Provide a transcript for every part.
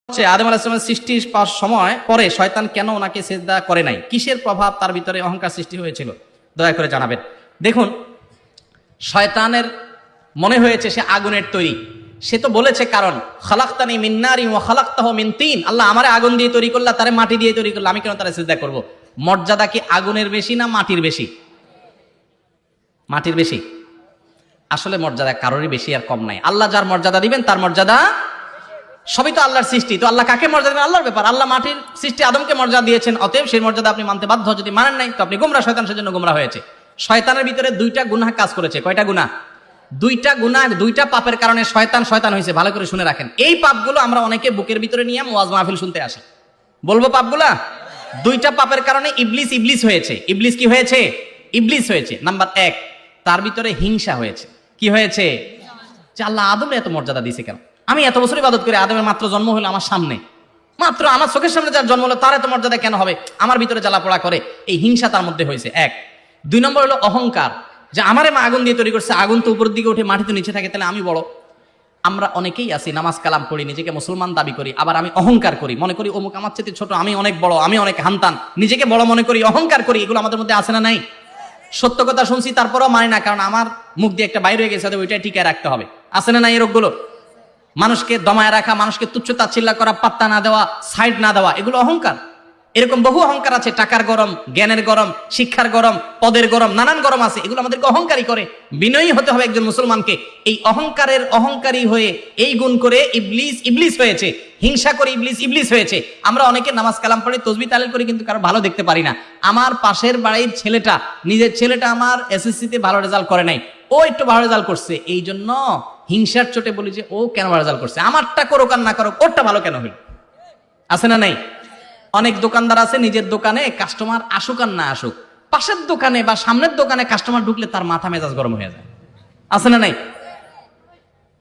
আদম আলাইহিস সালামের সৃষ্টি পাওয়ার সময় পরে শয়তান কেন ওনাকে সিজদা করে নাই, কিসের প্রভাব তার ভিতরে অহংকার সৃষ্টি হয়েছিল, দয়া করে জানাবেন। দেখুন, শয়তানের মনে হয়েছে সে আগুনের তৈরি। সে তো বলেছে কারণ খালাকতানি মিন নারিন ওয়া খালাকতাহু মিন তিন, আল্লাহ আমারে আগুন দিয়ে তৈরি করলা, তারে মাটি দিয়ে তৈরি করলা, আমি কেন তারে সিজদা করব? মর্যাদা কি আগুনের বেশি না মাটির বেশি? মাটির বেশি। আসলে মর্যাদা কারোরই বেশি আর কম নাই। আল্লাহ যার মর্যাদা দিবেন তার মর্যাদা, সবই তো আল্লাহর সৃষ্টি, তো আল্লাহ কাকে মর্যাদা দেবেন আল্লাহর ব্যাপার। আল্লাহ মাটির সৃষ্টি আদমকে মর্যাদা দিয়েছেন, অতএব সেই মর্যাদা আপনি মানতে বাধ্য। যদি মানেন নাই তো আপনি গোমরা, শয়তান সেজন্য গোমরা হয়েছে। শয়তানের ভিতরে দুইটা গুনাহ কাজ করেছে। কয়টা গুনাহ? দুইটা গুনাহ, দুইটা পাপের কারণে শয়তান হয়েছে। ভালো করে শুনে রাখেন, এই পাপগুলো আমরা অনেকে বুকের ভিতরে নিয়ে ওয়াজ মাহফিল শুনতে আসি। বলবো পাপগুলা? দুইটা পাপের কারণে ইবলিস হয়েছে। ইবলিস কি হয়েছে? ইবলিস হয়েছে। নাম্বার 1, তার ভিতরে হিংসা হয়েছে। কি হয়েছে? যে আল্লাহ আদমে এত মর্যাদা দিয়েছে কেন? আমি এত বছর ইবাদত করি, আদমের মাত্র জন্ম হলো আমার সামনে, মাত্র আমার চোখের সামনে যার জন্ম হলো তার এত মর্যাদা কেন হবে? আমার ভিতরে জ্বালাপোড়া করে, এই হিংসা তার মধ্যে হয়েছে। 1। 2 নম্বর হলো অহংকার, যে আমারে মা আগুন দিয়ে তৈরি করছে, আগুন তো উপরের দিকে উঠে মাটি তো নিচে থাকে, তাহলে আমি বড়। আমরা অনেকেই আছি নামাজ কালাম পড়ি, নিজেকে মুসলমান দাবি করি, আবার আমি অহংকার করি, মনে করি অমুক আমার চেয়ে ছোট, আমি অনেক বড়, আমি অনেক হান্তান, নিজেকে বড় মনে করি, অহংকার করি। এগুলো আমাদের মধ্যে আছে না নাই? সত্য কথা শুনছি তারপরেও মানি না, কারণ আমার মুখ দিয়ে একটা বাইরে হয়ে গেছে, ওইটাই টিকায় রাখতে হবে। আছে না নাই এই রোগগুলো? মানুষকে দমায় রাখা, মানুষকে তুচ্ছ তাচ্ছিল্য করা, পাত্তা না দেওয়া, সাইড না দেওয়া, এগুলো অহংকার। এরকম বহু অহংকার আছে, টাকার গরম, জ্ঞানের গরম, শিক্ষার গরম, পদের গরম, নানান গরম আছে। এগুলো আমাদেরকে অহংকারী করে। বিনয়ী হতে হবে একজন মুসলমানকে। এই অহংকারী হয়ে এই গুণ করে ইবলিস হয়েছে। হিংসা করে ইবলিস হয়েছে। আমরা অনেকে নামাজ কালাম পড়ি, তসবিহ তাহলিল করি, কিন্তু কারো ভালো দেখতে পারি না। আমার পাশের বাড়ির ছেলেটা, নিজের ছেলেটা আমার এসএসসিতে ভালো রেজাল্ট করে নাই, ও একটু ভালো রেজাল্ট করছে, এই জন্য হিংসার চোটে বলি যে ও কেন ভালো রেজাল্ট করছে, আমারটা করুক আর না করুক, ওরটা ভালো কেন হইল? আছে না নাই? অনেক দোকানদার আছে, নিজের দোকানে কাস্টমার আসুক আর না আসুক, পাশের দোকানে বা সামনের দোকানে কাস্টমার ঢুকলে তার মাথা মেজাজ গরম হয়ে যায়। আছে না নাই?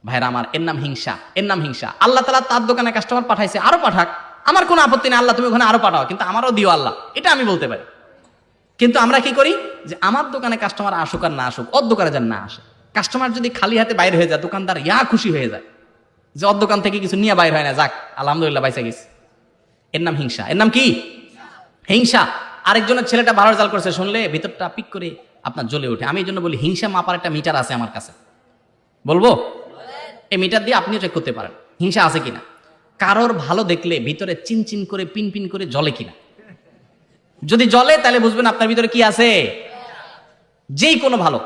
ভাইরা আমার, এর নাম হিংসা, এর নাম হিংসা। আল্লাহ তাআলা তার দোকানে কাস্টমার পাঠাইছে, আরো পাঠাক, আমার কোনো আপত্তি নেই, আল্লাহ তুমি ওখানে আরো পাঠাও, কিন্তু আমারও দিও আল্লাহ, এটা আমি বলতে পারি। কিন্তু আমরা কি করি, যে আমার দোকানে কাস্টমার আসুক আর না আসুক, ওর দোকানে যেন না আসে। কাস্টমার যদি খালি হাতে বাইরে হয়ে যায়, দোকানদার খুশি হয়ে যায় যে ওর দোকান থেকে কিছু নিয়ে বাইর হয় না, যাক আলহামদুলিল্লাহ বাইসা গেছে। এর নাম হিংসা। এর নাম কি? হিংসা। আরেকজনের ছেলেটা ভালো রেজাল্ট করেছে শুনলে ভিতরটা পিক করে আপনার জ্বলে ওঠে। আমি এই জন্য বলি, হিংসা মাপার একটা মিটার আছে আমার কাছে, বলবো? এই মিটার দিয়ে আপনিও চেক করতে পারেন হিংসা আছে কিনা। কারোর ভালো দেখলে ভিতরে চিনচিন করে পিন করে জ্বলে কিনা। যদি জ্বলে তাহলে বুঝবেন আপনার ভিতরে কি আছে। যেই কোনো ভালো,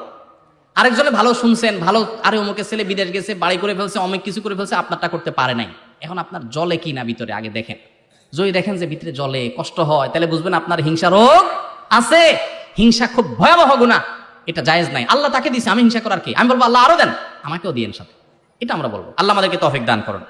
আরেকজনের ভালো শুনছেন, ভালো, আরে অমুকের ছেলে বিদেশ গেছে, বাড়ি করে ফেলছে, অমুক কিছু করে ফেলছে, আপনারটা করতে পারে নাই। এখন আপনার জ্বলে কিনা ভিতরে আগে দেখেন। যদি দেখেন যে ভিতরে জ্বলে, কষ্ট হয়, তাহলে বুঝবেন আপনার হিংসা রোগ আছে। হিংসা খুব ভয়াবহ গুনাহ, এটা জায়েজ নাই। আল্লাহ তাকে দিয়েছে, আমি হিংসা করার কি? আমি বলবো আল্লাহ আরো দেন, আমাকেও দিয়েন সাথে, এটা আমরা বলবো। আল্লাহ আমাদেরকে তৌফিক দান করুন।